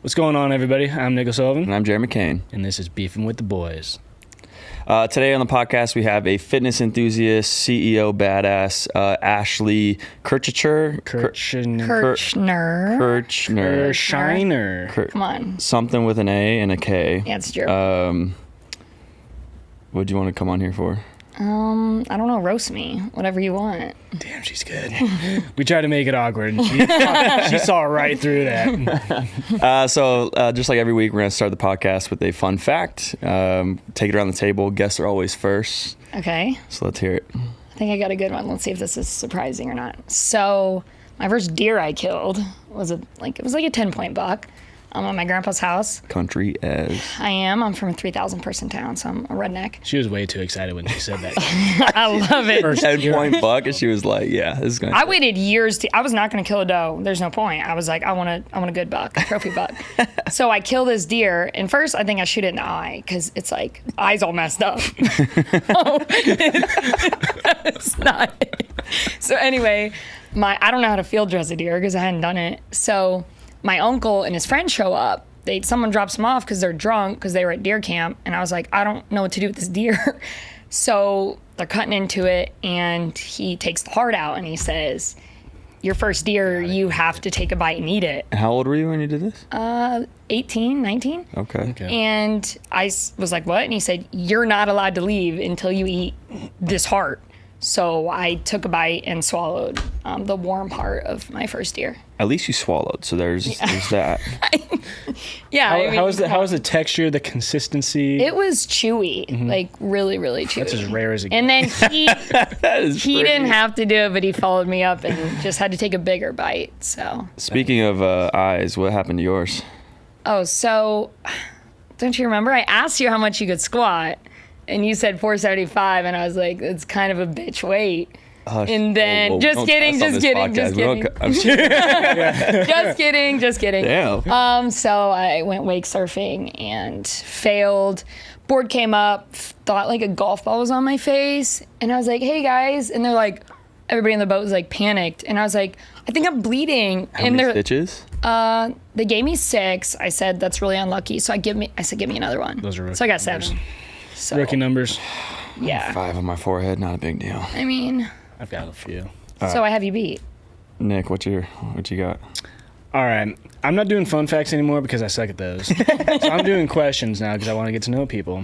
What's going on, everybody? I'm Nick O'Sullivan. And I'm Jeremy Kane. And this is Beefin with the Boys. Today on the podcast, we have a fitness enthusiast, CEO badass, Ashley Kirchner. Come on. Something with an A and a K. Yeah, it's true. What do you want to come on here for? I don't know. Roast me. Whatever you want. Damn, she's good. We tried to make it awkward, and she saw right through that. So just like every week, we're going to start the podcast with a fun fact. Take it around the table. Guests are always first. Okay. So let's hear it. I think I got a good one. Let's see if this is surprising or not. So my first deer I killed was it was like a 10-point buck. I'm at my grandpa's house. Country as. I'm from a 3,000 person town, so I'm a redneck. She was way too excited when she said that. I love it. 10-point buck, and she was like, "Yeah, this is gonna." I waited years I was not gonna kill a doe. There's no point. I was like, I want a good buck, a trophy buck. So I kill this deer, and first I think I shoot it in the eye because it's like eyes all messed up. It's not. So anyway, I don't know how to field dress a deer because I hadn't done it. So my uncle and his friend show up. Someone drops them off because they're drunk because they were at deer camp. And I was like, I don't know what to do with this deer. So they're cutting into it and he takes the heart out and he says, your first deer, you have to take a bite and eat it. How old were you when you did this? 18, 19. Okay. And I was like, what? And he said, you're not allowed to leave until you eat this heart. So I took a bite and swallowed the warm part of my first deer. At least you swallowed, so there's that. Yeah. How was the texture, the consistency? It was chewy, like really, really chewy. That's as rare as it And then he he didn't have to do it, but he followed me up and just had to take a bigger bite. So. Speaking of eyes, what happened to yours? Oh, so don't you remember? I asked you how much you could squat. And you said 475, and I was like, it's kind of a bitch weight. And then, just kidding. Just kidding. Damn. So I went wake surfing and failed. Board came up, thought like a golf ball was on my face. And I was like, hey guys. And they're like, everybody in the boat was like panicked. And I was like, I think I'm bleeding. How many stitches? They gave me 6. I said, that's really unlucky. So I said, give me another one. Those are rookie so I got numbers. 7. So, Rookie numbers. Yeah. 5 on my forehead, not a big deal. I mean, I've got a few. so I have you beat. Nick, what you got? All right. I'm not doing fun facts anymore because I suck at those. So I'm doing questions now because I want to get to know people.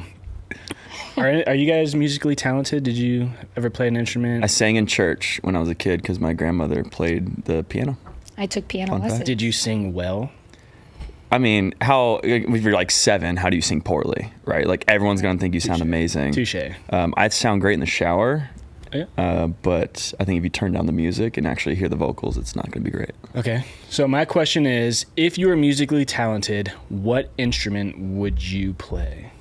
Are you guys musically talented? Did you ever play an instrument? I sang in church when I was a kid because my grandmother played the piano. I took piano Fun lessons. fact. Did you sing well? I mean, if you're like 7, how do you sing poorly, right? Like everyone's gonna think you sound amazing. Touche. I sound great in the shower, Yeah. but I think if you turn down the music and actually hear the vocals, it's not gonna be great. Okay. So my question is, if you were musically talented, what instrument would you play?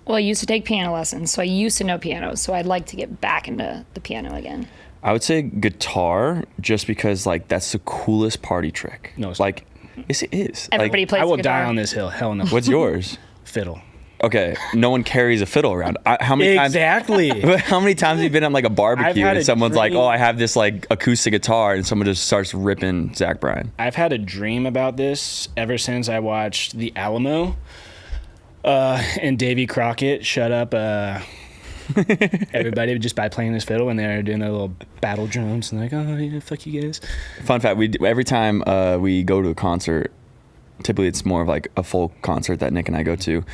Well, I used to take piano lessons, so I used to know piano. So I'd like to get back into the piano again. I would say guitar, just because like that's the coolest party trick. No, it's like yes, it is. Everybody Like, plays I will guitar. die on this hill. Hell no. what's yours? Fiddle. Okay, no one carries a fiddle around. How many times? Exactly. How many times have you been on like a I've barbecue had and a someone's like, dream. "Oh, I have this like acoustic guitar," and someone just starts ripping Zach Bryan? I've had a dream about this ever since I watched The Alamo. And Davy Crockett shut up everybody just by playing his fiddle when they were doing their little battle drums and like, oh yeah, fuck you guys. Fun fact: every time we go to a concert, typically it's more of like a folk concert that Nick and I go to,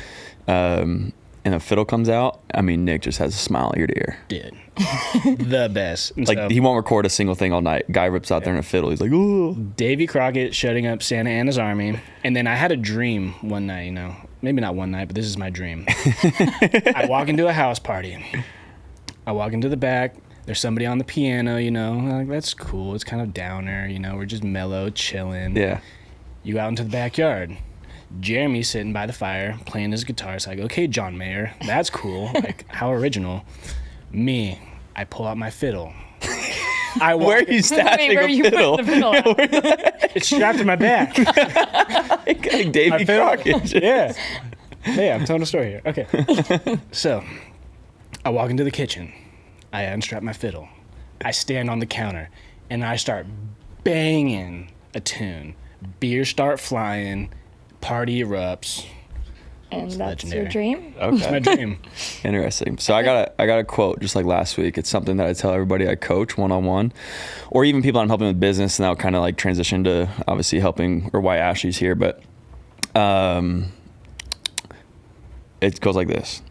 and a fiddle comes out. I mean, Nick just has a smile ear to ear. Dude, the best. And Like so, he won't record a single thing all night. Guy rips out there in a fiddle. He's like, "Ooh." Davy Crockett shutting up Santa and his army. And then I had a dream one night, maybe not one night, but this is my dream. I walk into a house party. I walk into the back. There's somebody on the piano, I'm like, that's cool. It's kind of downer, we're just mellow, chilling. Yeah. You go out into the backyard. Jeremy's sitting by the fire playing his guitar. So I go, okay, John Mayer, that's cool. Like, how original. Me, I pull out my fiddle. Where are you stashing where are you a fiddle? putting the fiddle at? It's strapped to my back. Like Davy Crockett. Yeah. Yeah, I'm telling a story here. Okay. So, I walk into the kitchen. I unstrap my fiddle. I stand on the counter, and I start banging a tune. Beers start flying. party erupts. And that's legendary. your dream? It's my dream. Interesting. So I got a quote just like last week. It's something that I tell everybody I coach one-on-one, or even people I'm helping with business, and I'll kind of like transition to obviously helping, or why Ashley's here. But it goes like this: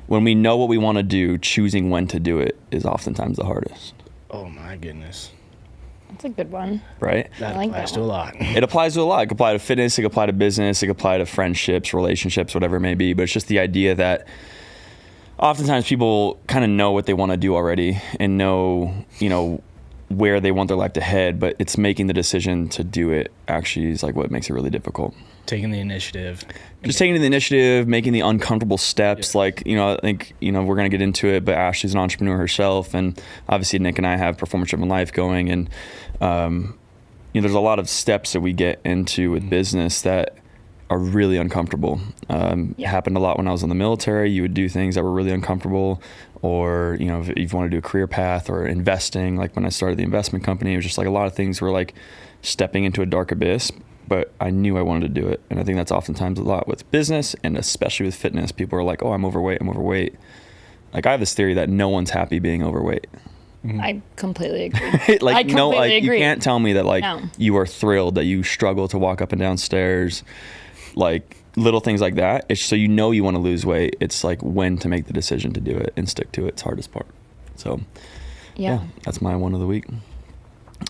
when we know what we want to do, choosing when to do it is oftentimes the hardest. Oh my goodness. That's a good one. Right? That like applies that to a one. lot. It applies to a lot. It could apply to fitness, it could apply to business, it could apply to friendships, relationships, whatever it may be. But it's just the idea that oftentimes people kind of know what they want to do already and know, where they want their life to head, but it's making the decision to do it actually is like what makes it really difficult. Taking the initiative. Just taking the initiative, making the uncomfortable steps. Yeah. Like, I think, we're going to get into it, but Ashley's an entrepreneur herself. And obviously Nick and I have Performance Driven Life going. And, there's a lot of steps that we get into with business that are really uncomfortable. It happened a lot when I was in the military. You would do things that were really uncomfortable, or, if you want to do a career path or investing, like when I started the investment company, it was just like a lot of things were like stepping into a dark abyss. But I knew I wanted to do it. And I think that's oftentimes a lot with business, and especially with fitness. People are like, oh, I'm overweight. Like, I have this theory that no one's happy being overweight. I completely agree. Like, agree. You can't tell me that, like, No. you are thrilled that you struggle to walk up and down stairs, like little things like that. It's so you want to lose weight. It's like when to make the decision to do it and stick to it. It's the hardest part. So, yeah, that's my one of the week.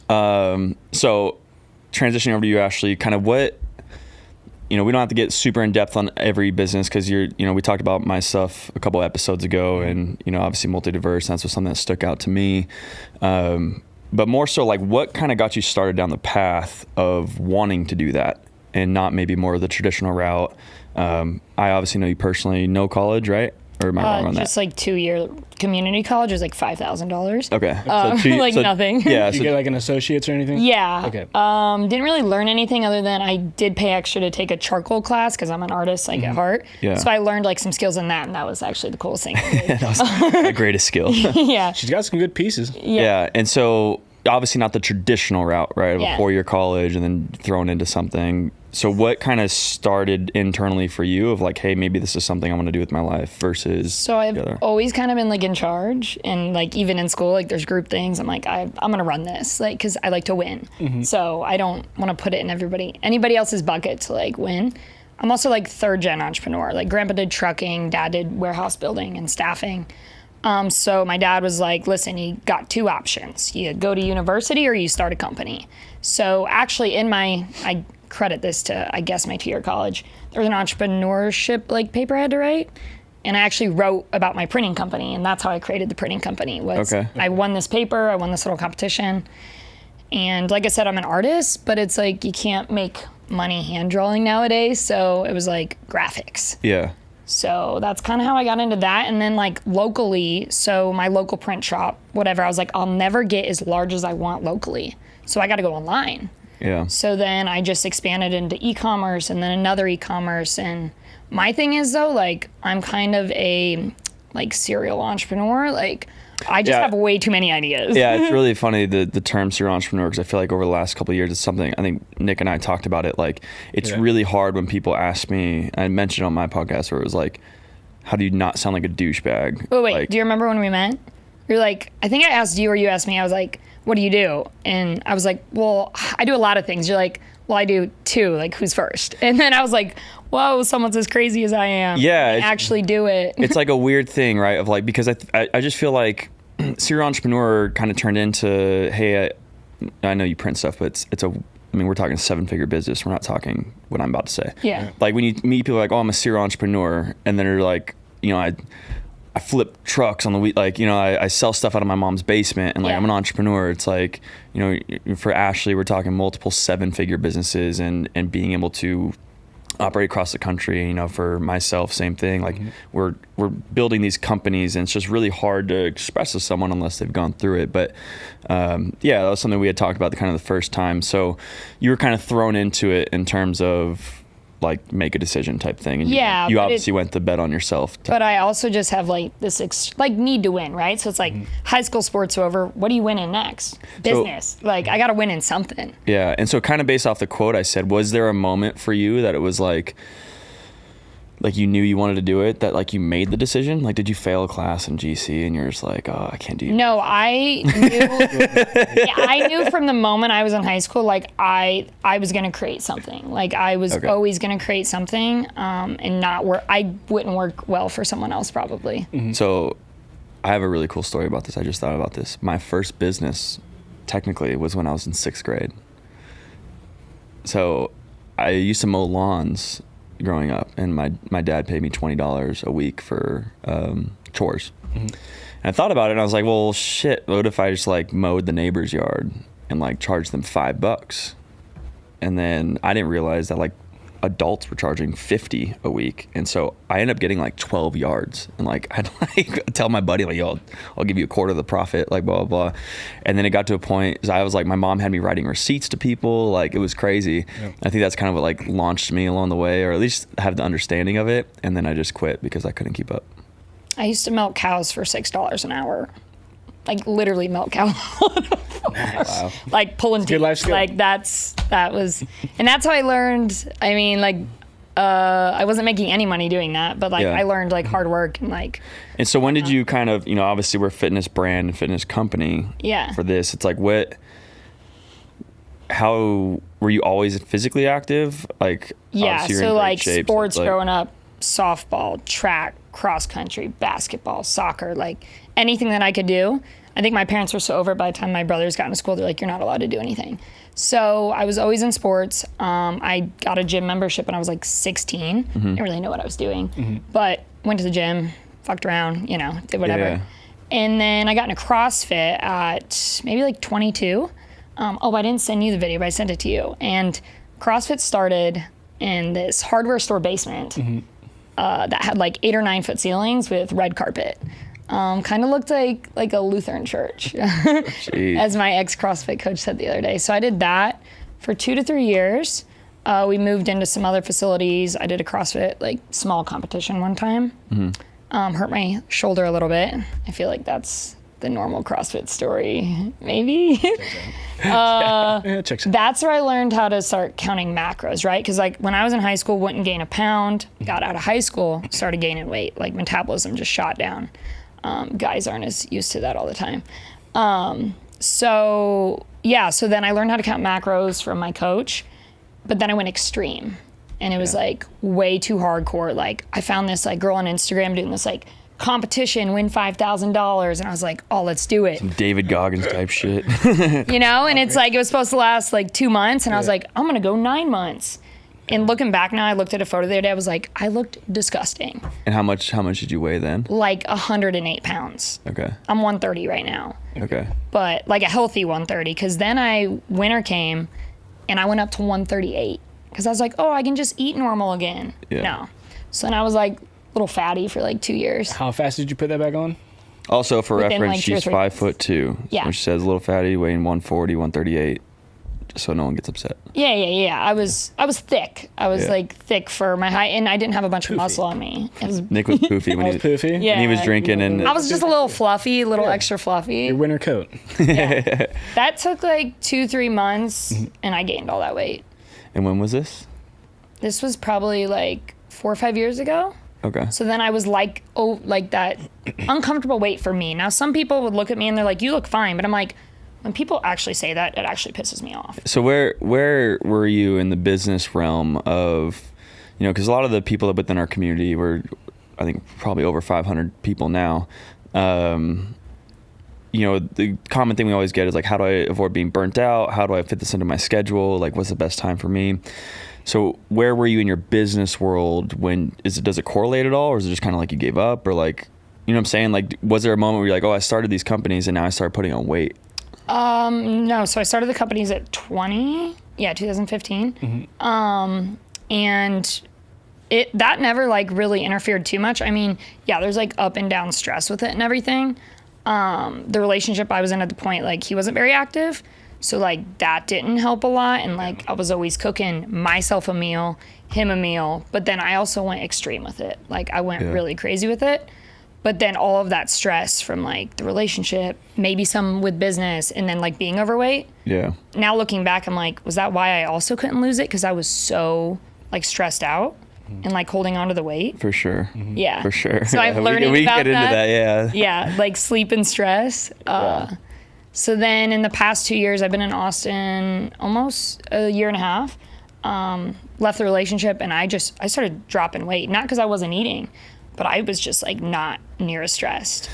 So transitioning over to you, Ashley, kind of what, we don't have to get super in depth on every business, because we talked about my stuff a couple episodes ago, and, obviously multi-diverse, that's something that stuck out to me. But more so, like, what kind of got you started down the path of wanting to do that and not maybe more of the traditional route? I obviously know you personally, no college, right? Or am I wrong on that? Just like 2-year community college was like $5,000. Okay. Like nothing. Yeah. Did you get like an associate's or anything? Yeah. Okay. Didn't really learn anything other than I did pay extra to take a charcoal class because I'm an artist, like at heart. Yeah. So I learned like some skills in that, and that was actually the coolest thing. That was the greatest skill. Yeah. She's got some good pieces. Yeah. And so obviously not the traditional route, right? Of a Yeah. 4-year college and then thrown into something. So what kind of started internally for you of like, hey, maybe this is something I want to do with my life versus So I've always kind of been like in charge, and like even in school, like there's group things. I'm like, I'm going to run this, like, cause I like to win. So I don't want to put it in anybody else's bucket to like win. I'm also like 3rd gen entrepreneur. Like grandpa did trucking, dad did warehouse building and staffing. So my dad was like, listen, you got 2 options. You go to university or you start a company. So actually I credit this to, I guess, my 2-year college. There was an entrepreneurship like paper I had to write. And I actually wrote about my printing company. And that's how I created the printing company. I won this paper. I won this little competition. And like I said, I'm an artist, but it's like you can't make money hand drawing nowadays. So it was like graphics. Yeah. So that's kind of how I got into that. And then like locally, so my local print shop, whatever, I was like, I'll never get as large as I want locally. So I got to go online. Yeah. So then I just expanded into e-commerce and then another e-commerce. And my thing is though, like I'm kind of a like serial entrepreneur. Like I just have way too many ideas. Yeah, it's really funny, the term serial entrepreneur, because I feel like over the last couple of years, it's something, I think Nick and I talked about it, like it's really hard when people ask me, I mentioned on my podcast where it was like, how do you not sound like a douchebag? Oh, wait, like, do you remember when we met? You're like, I think I asked you or you asked me, I was like, what do you do? And I was like, well, I do a lot of things. You're like, well, I do 2, like who's first? And then I was like, whoa, someone's as crazy as I am. Yeah. I actually do it. It's like a weird thing, right? Of like, because I just feel like serial entrepreneur kind of turned into, hey, I know you print stuff, but we're talking 7-figure business. We're not talking what I'm about to say. Yeah. Like when you meet people like, oh, I'm a serial entrepreneur. And then they're like, I flip trucks on the week, like, I sell stuff out of my mom's basement, and like, I'm an entrepreneur. It's like, for Ashley, we're talking multiple 7-figure businesses and being able to operate across the country. For myself, same thing. Like we're building these companies, and it's just really hard to express to someone unless they've gone through it. But that was something we had talked about the first time. So you were kind of thrown into it in terms of like make a decision type thing. And Yeah, you but obviously went to bet on yourself. But I also just have like this like need to win, right? So it's like high school sports over. What do you win in next? Business. Like I got to win in something. Yeah. And so kind of based off the quote I said, was there a moment for you that it was like you knew you wanted to do it, that like you made the decision? Like, did you fail a class in GC and you're just like, oh, I can't do it? No, I knew. I knew from the moment I was in high school, like I was gonna create something. Like I was always gonna create something, and not work. I wouldn't work well for someone else probably. So, I have a really cool story about this. I just thought about this. My first business, technically, was when I was in 6th grade. So, I used to mow lawns growing up, and my dad paid me $20 a week for chores. And I thought about it, and I was like, well, shit, what if I just like mowed the neighbor's yard and like charged them $5? And then I didn't realize that like adults were charging $50 a week, and so I ended up getting like 12 yards, and like I'd like tell my buddy like, yo, I'll give you a quarter of the profit, like blah blah blah. And then it got to a point, I was like, my mom had me writing receipts to people, like it was crazy. I think that's kind of what like launched me along the way, or at least have the understanding of it. And then I just quit because I couldn't keep up. I used to milk cows for $6 an hour. Like literally milk cow. Nice. Wow. Like pulling teeth. life skill. Like that was, and that's how I learned. I mean, like, I wasn't making any money doing that, but like I learned like hard work and like. And so when did you kind of, obviously we're a fitness brand and fitness company. Yeah. For this, it's like how were you always physically active? Like obviously you're in so great like shape, sports so growing up, softball, track, cross country, basketball, soccer, like anything that I could do. I think my parents were so over it by the time my brothers got into school, they're like, you're not allowed to do anything. So I was always in sports. I got a gym membership when I was like 16. Didn't really know what I was doing, but went to the gym, fucked around, did whatever. Yeah. And then I got into CrossFit at maybe like 22. I didn't send you the video, but I sent it to you. And CrossFit started in this hardware store basement that had like 8 or 9 foot ceilings with red carpet. Kind of looked like a Lutheran church, as my ex-CrossFit coach said the other day. So I did that for 2 to 3 years. We moved into some other facilities. I did a CrossFit like small competition one time. Hurt my shoulder a little bit. I feel like that's the normal CrossFit story, maybe. Checks out. That's where I learned how to start counting macros, right? Because like when I was in high school, wouldn't gain a pound. Got out of high school, started gaining weight. Like metabolism just shot down. Guys aren't as used to that all the time. So then I learned how to count macros from my coach, but then I went extreme, and it was like way too hardcore. Like I found this like girl on Instagram doing this like competition, win $5,000, and I was like, oh, let's do it. Some David Goggins type shit. And it's like it was supposed to last like 2 months, and I was like, I'm gonna go 9 months. And looking back now, I looked at a photo the other day. I was like, I looked disgusting. And how much did you weigh then? Like 108 pounds. Okay. I'm 130 right now. Okay. But like a healthy 130, because then winter came, and I went up to 138 because I was like, oh, I can just eat normal again. Yeah. No. So then I was like a little fatty for like 2 years. How fast did you put that back on? Also, for Within, reference, like, 2 or she's 3 5'2". Yeah. Which says a little fatty, weighing 140, 138. Just so no one gets upset. Yeah. I was thick. I was like thick for my height, and I didn't have a bunch of Poofy. muscle on me. It was, Nick was poofy when he was Poofy? Yeah. when he was drinking, and I was just a little fluffy, extra fluffy. Your winter coat. That took like 2-3 months, and I gained all that weight. And when was this? This was probably like 4 or 5 years ago. Okay. So then I was like that uncomfortable weight for me. Now some people would look at me and they're like, you look fine, but I'm like, when people actually say that, it actually pisses me off. So where were you in the business realm of, because a lot of the people within our community were, I think, probably over 500 people now. The common thing we always get is like, how do I avoid being burnt out? How do I fit this into my schedule? Like, what's the best time for me? So where were you in your business world does it correlate at all? Or is it just kind of like you gave up, or like, you know what I'm saying? Like, was there a moment where you're like, oh, I started these companies and now I started putting on weight? No. So I started the companies at 2015. And that never like really interfered too much. I mean, yeah, there's like up and down stress with it and everything. The relationship I was in at the point, like he wasn't very active. So like that didn't help a lot. And like I was always cooking myself a meal, him a meal. But then I also went extreme with it. Like I went really crazy with it. But then all of that stress from like the relationship, maybe some with business, and then like being overweight. Yeah. Now looking back, I'm like, was that why I also couldn't lose it? Because I was so like stressed out and like holding on to the weight. For sure. Yeah. For sure. So I'm learning we about get into that. Yeah. Yeah, like sleep and stress. So then in the past 2 years, I've been in Austin almost a year and a half. Left the relationship, and I started dropping weight. Not because I wasn't eating, but I was just like not near as stressed.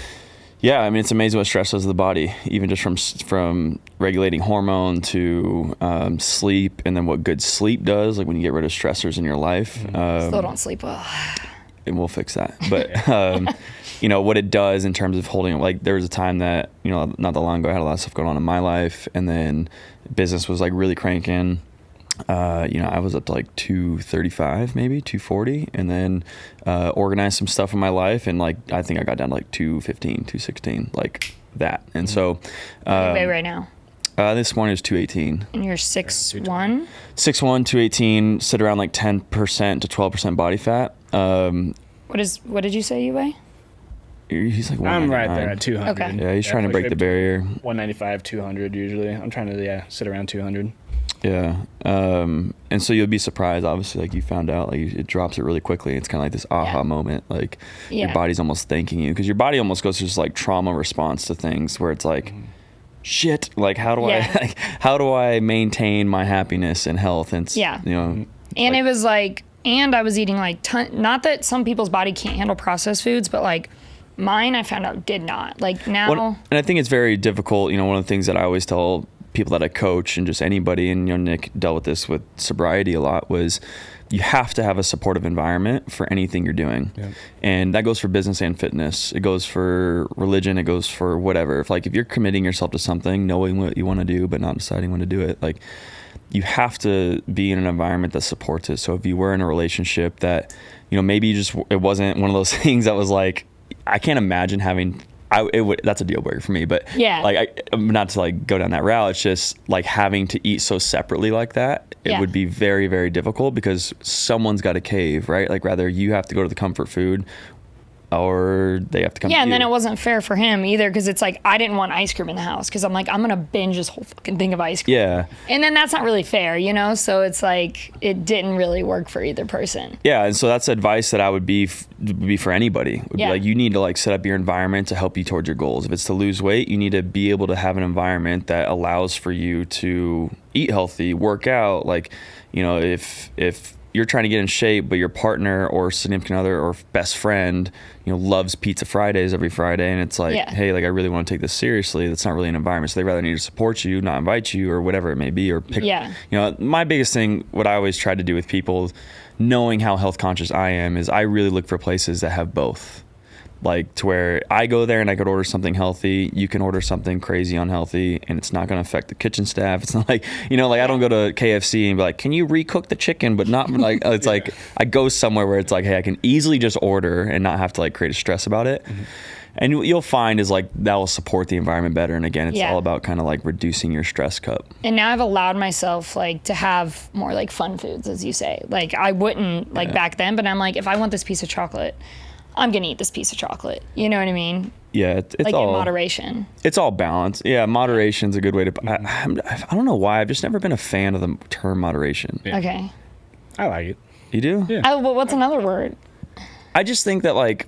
Yeah, I mean, it's amazing what stress does to the body, even just from regulating hormone to sleep, and then what good sleep does, like when you get rid of stressors in your life. Still don't sleep well. And we'll fix that. But, you know, what it does in terms of holding, like there was a time that, you know, not that long ago, I had a lot of stuff going on in my life, and then business was like really cranking. You know, I was up to like 235, maybe 240, and then organized some stuff in my life, and like I think I got down to like 215, 216, like that. And so What do you weigh right now? this morning is 218. And you're 6'1"? 6'1", 218, sit around like 10% to 12% body fat. What did you say you weigh? He's like I'm right 199. there at 200. Okay. Yeah, he's trying to break the barrier. 195, 200 usually. I'm trying to sit around 200. Yeah. And so you'll be surprised, obviously, like you found out, like it drops it really quickly. It's kind of like this aha moment, like your body's almost thanking you, because your body almost goes through this like trauma response to things where it's like, shit, like how do I maintain my happiness and health? And it's, you know, and like, it was like, and I was eating like not that some people's body can't handle processed foods, but like mine, I found out did not. Like now. Well, and I think it's very difficult. You know, one of the things that I always tell people that I coach, and just anybody, and you know, Nick dealt with this with sobriety a lot, was you have to have a supportive environment for anything you're doing. Yeah. And that goes for business and fitness. It goes for religion. It goes for whatever. If you're committing yourself to something, knowing what you want to do, but not deciding when to do it, like you have to be in an environment that supports it. So if you were in a relationship that, you know, maybe it wasn't one of those things that was like, I can't imagine having, that's a deal breaker for me, but not to like go down that route. It's just like having to eat so separately like that. It would be very, very difficult, because someone's got to cave, right? Like rather you have to go to the comfort food, or they have to come to you. And then it wasn't fair for him either, because it's like I didn't want ice cream in the house, because I'm like, I'm gonna binge this whole fucking thing of ice cream. Yeah. And then that's not really fair, you know? So it's like it didn't really work for either person. Yeah, and so that's advice that I would be for anybody. Would be like, you need to like set up your environment to help you towards your goals. If it's to lose weight, you need to be able to have an environment that allows for you to eat healthy, work out. Like, you know, if you're trying to get in shape, but your partner or significant other or best friend, you know, loves Pizza Fridays every Friday, and it's like, hey, like I really want to take this seriously. That's not really an environment. So they rather need to support you, not invite you, or whatever it may be, or pick. You know, my biggest thing, what I always try to do with people, knowing how health conscious I am, is I really look for places that have both. Like to where I go there and I could order something healthy, you can order something crazy unhealthy, and it's not going to affect the kitchen staff. It's not like, you know, like I don't go to KFC and be like, can you recook the chicken? But not like, it's like I go somewhere where it's like, hey, I can easily just order and not have to like create a stress about it. Mm-hmm. And you'll find is like that will support the environment better. And again, it's all about kind of like reducing your stress cup. And now I've allowed myself like to have more like fun foods, as you say. Like I wouldn't like back then, but I'm like, if I want this piece of chocolate, I'm going to eat this piece of chocolate. You know what I mean? Yeah. It's like all, in moderation. It's all balance. Yeah. Moderation's a good way to, I don't know why. I've just never been a fan of the term moderation. Yeah. Okay. I like it. You do? Yeah. Oh, well, what's another word? I just think that like,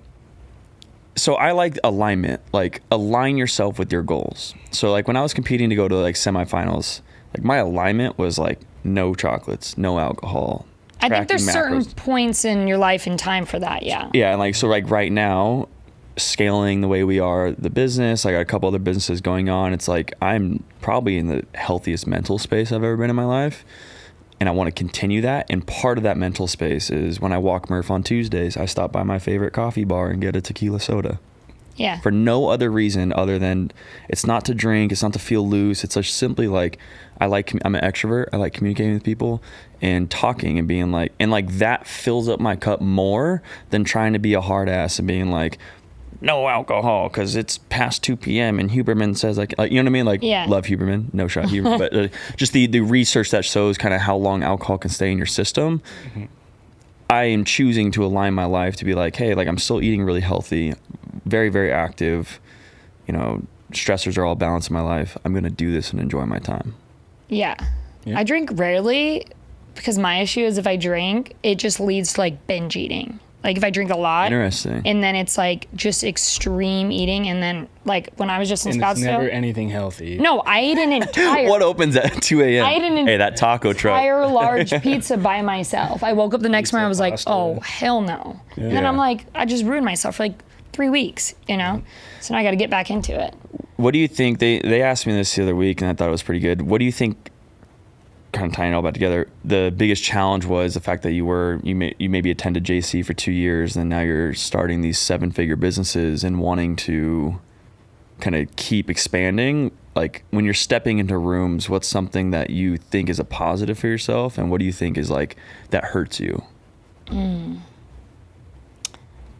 so I like alignment, like align yourself with your goals. So like when I was competing to go to like semifinals, like my alignment was like no chocolates, no alcohol. I think there's macros. certain points in your life and time for that. Yeah. Yeah. And like, so like right now, scaling the way we are, the business, I got a couple other businesses going on. It's like, I'm probably in the healthiest mental space I've ever been in my life. And I want to continue that. And part of that mental space is when I walk Murph on Tuesdays, I stop by my favorite coffee bar and get a tequila soda. Yeah. For no other reason other than it's not to drink, it's not to feel loose. It's just simply like, I'm an extrovert. I like communicating with people and talking and being like, and like that fills up my cup more than trying to be a hard ass and being like, no alcohol because it's past 2 p.m. and Huberman says like, you know what I mean? Like, love Huberman, no shot Huberman, but just the research that shows kind of how long alcohol can stay in your system. Mm-hmm. I am choosing to align my life to be like, hey, like I'm still eating really healthy, very, very active, you know, stressors are all balanced in my life. I'm going to do this and enjoy my time. Yeah. I drink rarely because my issue is if I drink, it just leads to like binge eating. Like if I drink a lot, interesting, and then it's like just extreme eating, and then like when I was just in Scottsdale, it's never anything healthy. No, I ate an entire. What opens at 2 a.m.? I ate an that taco truck. Entire large pizza by myself. I woke up the next morning, I was like, oh hell no, and then I'm like, I just ruined myself for like 3 weeks, you know. So now I got to get back into it. What do you think? They asked me this the other week, and I thought it was pretty good. What do you think? Kind of tying it all back together, the biggest challenge was the fact that you maybe attended JC for 2 years, and now you're starting these 7-figure businesses and wanting to kind of keep expanding. Like when you're stepping into rooms, what's something that you think is a positive for yourself, and what do you think is like that hurts you?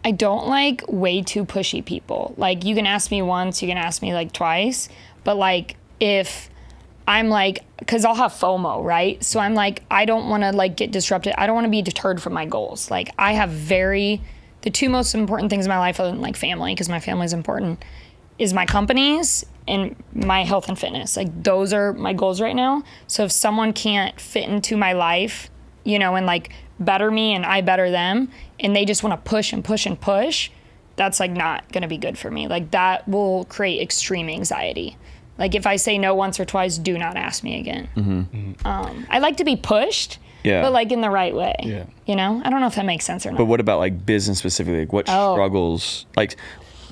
I don't like way too pushy people. Like you can ask me once, you can ask me like twice, but like if I'm like, because I'll have FOMO, right? So I'm like, I don't want to like get disrupted. I don't want to be deterred from my goals. Like I have the two most important things in my life other than like family, because my family is important, is my companies and my health and fitness. Like those are my goals right now. So if someone can't fit into my life, you know, and like better me and I better them, and they just want to push and push and push, that's like not going to be good for me. Like that will create extreme anxiety. Like if I say no once or twice, do not ask me again. Mm-hmm. I like to be pushed, but like in the right way. Yeah. You know, I don't know if that makes sense or not. But what about like business specifically? Like what struggles? Like,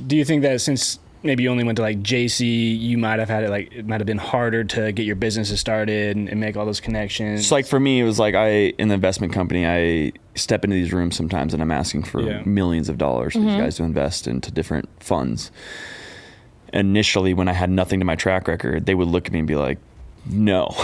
do you think that since maybe you only went to like JC, you might have had it might have been harder to get your businesses started and make all those connections? So like for me, it was like in the investment company, I step into these rooms sometimes and I'm asking for millions of dollars for these guys to invest into different funds. Initially, when I had nothing to my track record, they would look at me and be like, no.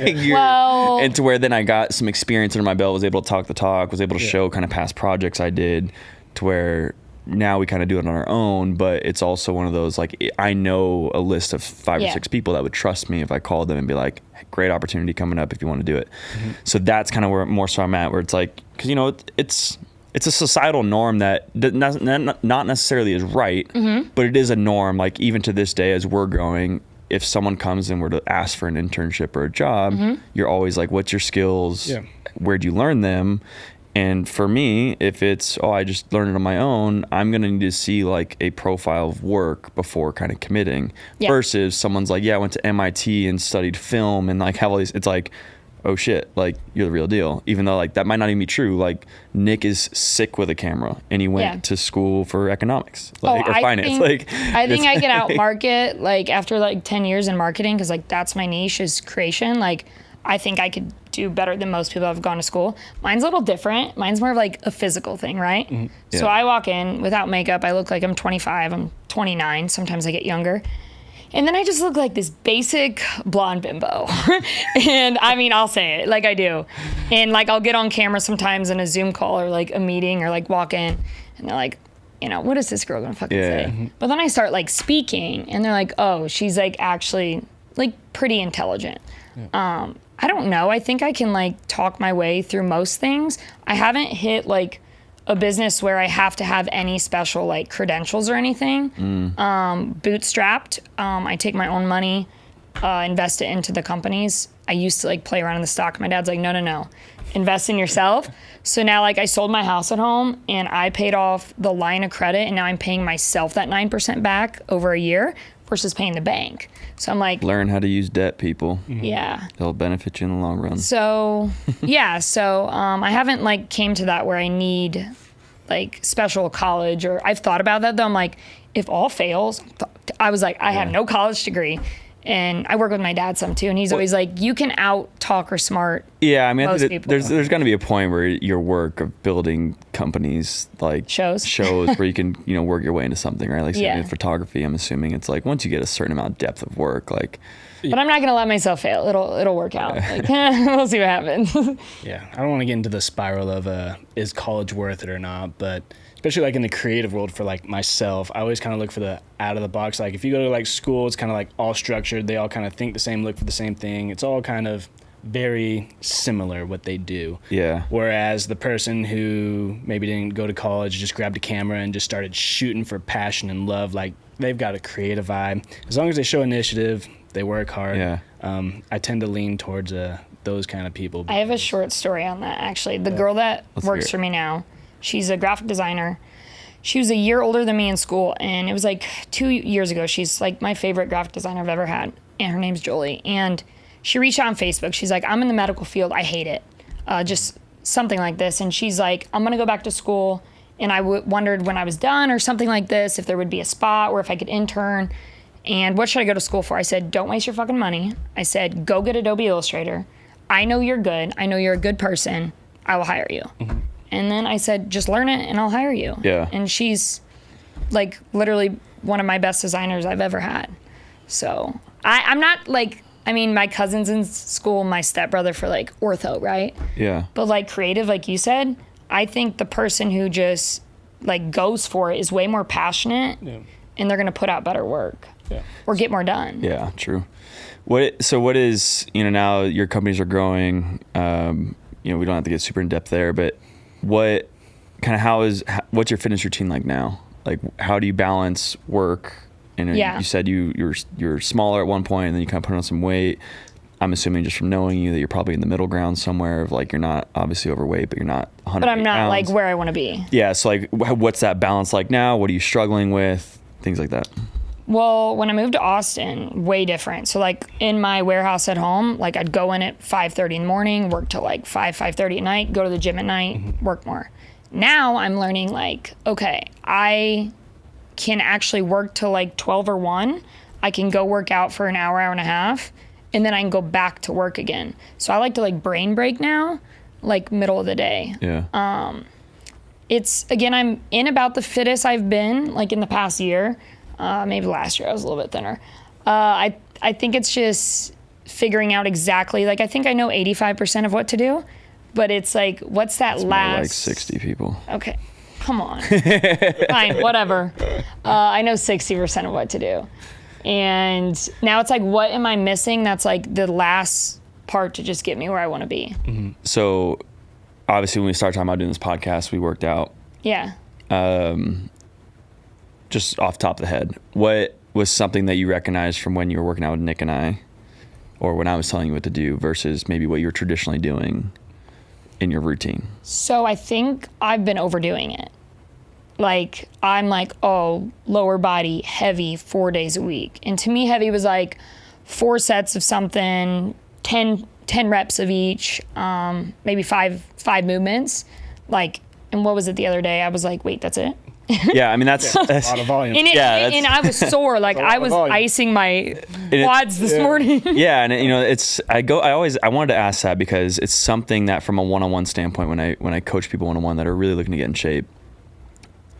And to where then I got some experience under my belt, was able to talk the talk, was able to show kind of past projects I did, to where now we kind of do it on our own. But it's also one of those, like, I know a list of 5 or 6 people that would trust me if I called them and be like, hey, great opportunity coming up if you want to do it. Mm-hmm. So that's kind of where more so I'm at, where it's like, because, you know, it's a societal norm that not necessarily is right, but it is a norm. Like even to this day, as we're going, if someone comes and were to ask for an internship or a job, you're always like, what's your skills? Yeah. Where'd you learn them? And for me, if it's, I just learned it on my own, I'm going to need to see like a profile of work before kind of committing versus someone's like, I went to MIT and studied film and like have all these, it's like, oh shit, like you're the real deal. Even though like that might not even be true. Like Nick is sick with a camera and he went to school for economics or finance. I think I can out market like after like 10 years in marketing, because like that's my niche is creation. Like I think I could do better than most people that have gone to school. Mine's a little different. Mine's more of like a physical thing, right? Mm-hmm. Yeah. So I walk in without makeup. I look like I'm 25. I'm 29. Sometimes I get younger. And then I just look like this basic blonde bimbo. And I mean, I'll say it like I do. And like I'll get on camera sometimes in a Zoom call or like a meeting or like walk in and they're like, you know, what is this girl gonna fucking say? Mm-hmm. But then I start like speaking and they're like, oh, she's like actually like pretty intelligent. Yeah. I don't know. I think I can like talk my way through most things. I haven't hit like a business where I have to have any special like credentials or anything. Bootstrapped. I take my own money, invest it into the companies. I used to like play around in the stock. My dad's like, no, invest in yourself. So now like I sold my house at home and I paid off the line of credit and now I'm paying myself that 9% back over a year versus paying the bank. So I'm like, learn how to use debt, people. Yeah. It'll benefit you in the long run. So I haven't like came to that where I need like special college, or I've thought about that though. I'm like, if all fails, I was like, I have no college degree. And I work with my dad some too, and he's always like, you can out talk or smart. Yeah, I mean, there's going to be a point where your work of building companies like shows where you can work your way into something, right? Like in photography, I'm assuming it's like once you get a certain amount of depth of work, like But I'm not gonna let myself fail. It'll work out. Like, we'll see what happens. Yeah, I don't want to get into the spiral of is college worth it or not, but especially like in the creative world for like myself, I always kind of look for the out of the box. Like if you go to like school, it's kind of like all structured. They all kind of think the same, look for the same thing. It's all kind of very similar what they do. Yeah. Whereas the person who maybe didn't go to college, just grabbed a camera and just started shooting for passion and love, like they've got a creative eye. As long as they show initiative, they work hard. Yeah. I tend to lean towards those kind of people. I have a short story on that, actually. The girl that works for me now, she's a graphic designer. She was a year older than me in school, and it was like 2 years ago. She's like my favorite graphic designer I've ever had, and her name's Jolie. And she reached out on Facebook. She's like, I'm in the medical field. I hate it. Just something like this. And she's like, I'm going to go back to school. And I wondered when I was done or something like this, if there would be a spot or if I could intern. And what should I go to school for? I said, don't waste your fucking money. I said, go get Adobe Illustrator. I know you're good. I know you're a good person. I will hire you. Mm-hmm. And then I said, just learn it and I'll hire you. Yeah. And she's like literally one of my best designers I've ever had. So I'm not like, I mean, my cousin's in school, my stepbrother for like ortho, right? Yeah. But like creative, like you said, I think the person who just like goes for it is way more passionate and they're going to put out better work or get more done. Yeah, true. What is, now your companies are growing, we don't have to get super in depth there, but what's your fitness routine like now? Like, how do you balance work? And you said you're smaller at one point and then you kind of put on some weight. I'm assuming just from knowing you that you're probably in the middle ground somewhere of like, you're not obviously overweight, but you're not 100 But I'm not pounds. like where I want to be. Yeah. So like, what's that balance like now? What are you struggling with? Things like that. Well, when I moved to Austin, way different. So like in my warehouse at home, like I'd go in at 5:30 in the morning, work till like 5:30 at night, go to the gym at night, work more. Now I'm learning like, okay, I can actually work till like 12 or 1. I can go work out for an hour and a half, and then I can go back to work again. So I like to like brain break now, like middle of the day. Yeah. It's, again, I'm in about the fittest I've been like in the past year. Maybe last year I was a little bit thinner. I think it's just figuring out exactly, like I think I know 85% of what to do, but it's like, what's that last? More like 60 people. Okay, come on. Fine, whatever. I know 60% of what to do. And now it's like, what am I missing? That's like the last part to just get me where I want to be. Mm-hmm. So obviously when we started talking about doing this podcast, we worked out. Yeah. Just off the top of the head, what was something that you recognized from when you were working out with Nick and I, or when I was telling you what to do versus maybe what you were traditionally doing in your routine? So I think I've been overdoing it. Like, I'm like, oh, lower body, heavy, 4 days a week. And to me, heavy was like 4 sets of something, 10 reps of each, maybe five movements. Like, and what was it the other day? I was like, wait, that's it? Yeah, I mean, that's a lot of volume. And I was sore. Like, I was icing my quads this morning. Yeah, and I wanted to ask that because it's something that from a one-on-one standpoint, when I coach people one-on-one that are really looking to get in shape,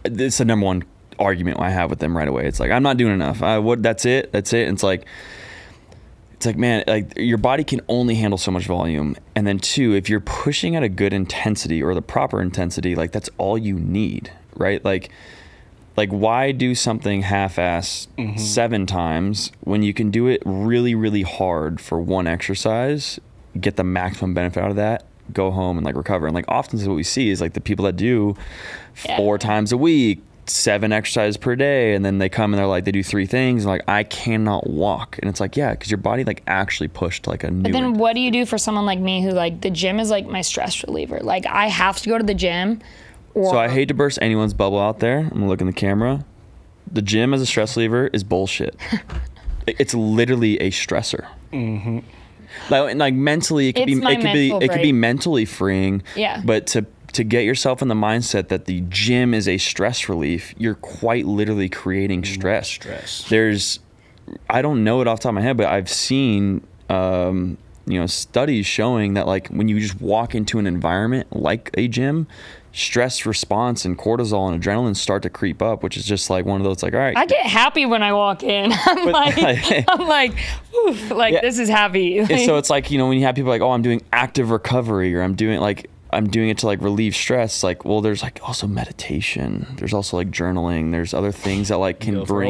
it's the number one argument I have with them right away. It's like, I'm not doing enough. That's it. And it's like, man, like your body can only handle so much volume. And then 2, if you're pushing at a good intensity or the proper intensity, like that's all you need, right? Like why do something half-ass 7 times when you can do it really, really hard for one exercise, get the maximum benefit out of that, go home and like recover. And like often what we see is like the people that do 4 times a week, 7 exercises per day, and then they come and they're like, they do 3 things and like, I cannot walk. And it's like, yeah, because your body like actually pushed like a new. But then what do you do for someone like me who like the gym is like my stress reliever? Like I have to go to the gym. So I hate to burst anyone's bubble out there. I'm gonna look in the camera. The gym as a stress reliever is bullshit. It's literally a stressor. Mm-hmm. Like mentally, it could be mentally freeing. Yeah. But to get yourself in the mindset that the gym is a stress relief, you're quite literally creating stress. I don't know it off the top of my head, but I've seen studies showing that like when you just walk into an environment like a gym, stress response and cortisol and adrenaline start to creep up, which is just like one of those, like, all right. I get happy when I walk in. I'm like, oof, like, yeah. This is happy. Like, so it's like, you know, when you have people like, oh, I'm doing active recovery, or I'm doing it to like relieve stress. Like, well, there's like also meditation. There's also like journaling. There's other things that like can go for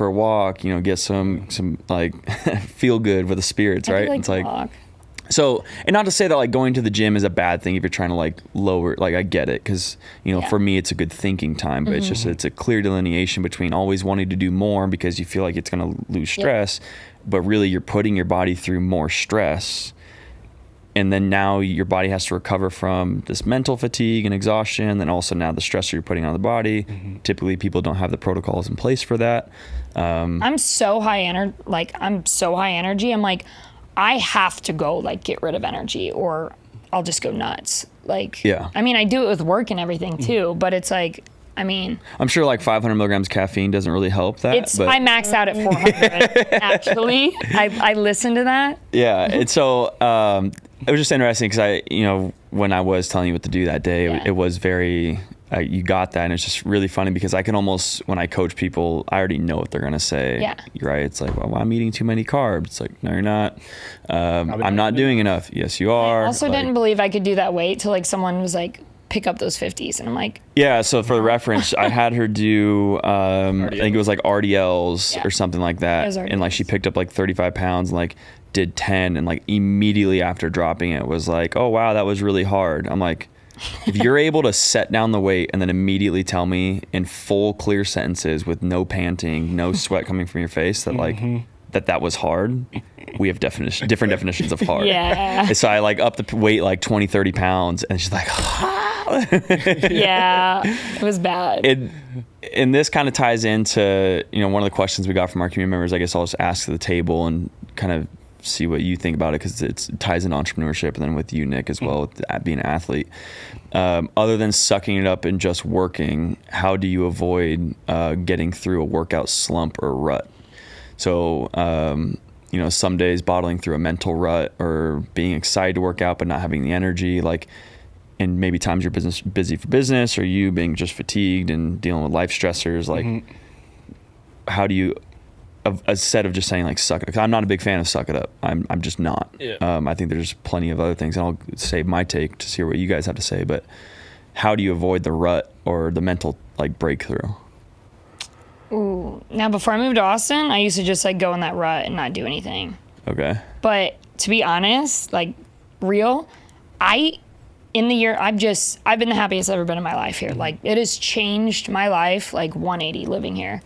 a walk, you know, get some like feel good with the spirits, right? Like it's like, so, and not to say that like going to the gym is a bad thing if you're trying to like lower, like I get it. 'Cause you know, for me, it's a good thinking time, but it's a clear delineation between always wanting to do more because you feel like it's going to lose stress, but really you're putting your body through more stress. And then now your body has to recover from this mental fatigue and exhaustion. And also now the stressor you're putting on the body. Typically people don't have the protocols in place for that. I'm so high energy. I'm like, I have to go like get rid of energy or I'll just go nuts. Like, I mean, I do it with work and everything too, but it's like, I mean, I'm sure like 500 milligrams caffeine doesn't really help that. I max out at 400 actually. I listen to that. Yeah. And so, it was just interesting because you know, when I was telling you what to do that day, it was very, you got that. And it's just really funny because I can almost, when I coach people, I already know what they're going to say. Yeah. Right. It's like, well, I'm eating too many carbs. It's like, no, you're not. I'm not doing enough. Yes, you are. I also didn't believe I could do that weight till like someone was like, pick up those 50s. And I'm like, yeah. So for the reference, I had her do, I think it was like RDLs or something like that. And like, she picked up like 35 pounds and like did 10. And like immediately after dropping it was like, oh, wow, that was really hard. I'm like, if you're able to set down the weight and then immediately tell me in full clear sentences with no panting, no sweat coming from your face that like, that was hard, we have different definitions of hard. Yeah. And so I like upped the weight like 20, 30 pounds and she's like, yeah, it was bad. And this kind of ties into, you know, one of the questions we got from our community members. I guess I'll just ask to the table and kind of see what you think about it, because it ties into entrepreneurship, and then with you, Nick, as well, with being an athlete. Other than sucking it up and just working, how do you avoid getting through a workout slump or rut? So, you know, some days bottling through a mental rut or being excited to work out but not having the energy, like, and maybe times you're busy for business, or you being just fatigued and dealing with life stressors, like, how do you, instead of just saying like suck it, because I'm not a big fan of suck it up. I'm just not. I think there's plenty of other things, and I'll save my take to hear what you guys have to say, but how do you avoid the rut or the mental like breakthrough? Ooh. Now, before I moved to Austin, I used to just like go in that rut and not do anything. Okay. But to be honest, like real, in the year, I've been the happiest I've ever been in my life here. Like, it has changed my life like 180 living here.